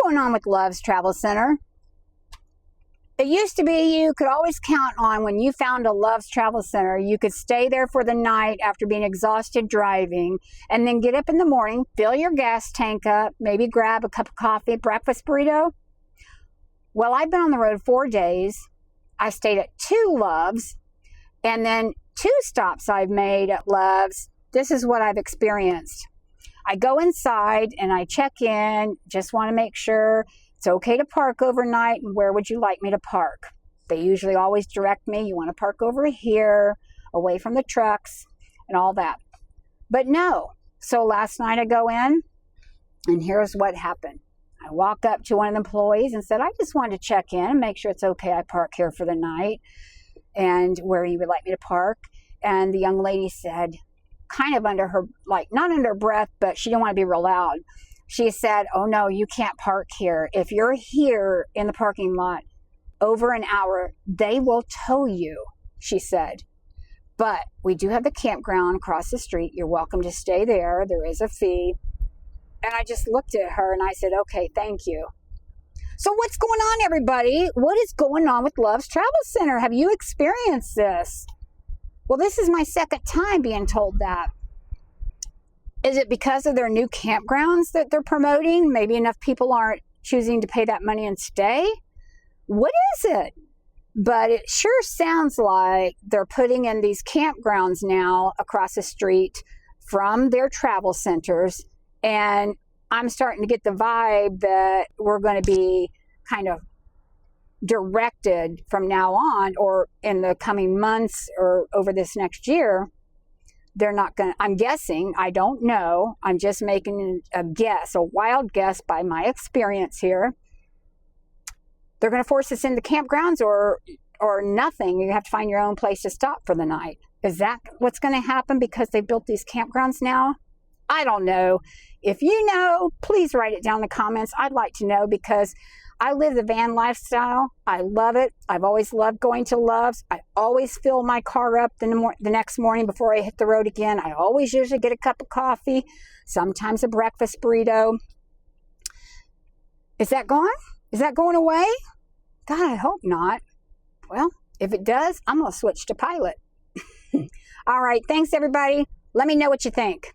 going on with Love's Travel Center? It used to be you could always count on when you found a Love's Travel Center, you could stay there for the night after being exhausted driving, and then get up in the morning, fill your gas tank up, maybe grab a cup of coffee, breakfast burrito. Well, I've been on the road 4 days. I stayed at 2 Loves, and then 2 stops I've made at Love's. This is what I've experienced. I go inside and I check in, just want to make sure it's okay to park overnight, and where would you like me to park? They usually always direct me, you want to park over here, away from the trucks and all that. But no. So last night I go in, and here's what happened. I walk up to one of the employees and said, I just wanted to check in and make sure it's okay I park here for the night and where you would like me to park. And the young lady said, kind of under her, like not under her breath, but she didn't want to be real loud. She said, oh no, you can't park here. If you're here in the parking lot over an hour, they will tow you, she said. But we do have the campground across the street. You're welcome to stay there. There is a fee. And I just looked at her and I said, okay, thank you. So what's going on, everybody? What is going on with Love's Travel Center? Have you experienced this? Well, this is my second time being told that. Is it because of their new campgrounds that they're promoting? Maybe enough people aren't choosing to pay that money and stay? What is it? But it sure sounds like they're putting in these campgrounds now across the street from their travel centers. And I'm starting to get the vibe that we're going to be kind of directed from now on, or in the coming months or over this next year. They're not going to, I'm guessing, I don't know. I'm just making a guess, a wild guess by my experience here. They're going to force us into campgrounds or nothing. You have to find your own place to stop for the night. Is that what's going to happen because they built these campgrounds now? I don't know. If you know, please write it down in the comments. I'd like to know, because I live the van lifestyle. I love it. I've always loved going to Love's. I always fill my car up the next morning before I hit the road again. I always usually get a cup of coffee, sometimes a breakfast burrito. Is that gone? Is that going away? God, I hope not. Well, if it does, I'm going to switch to Pilot. All right. Thanks, everybody. Let me know what you think.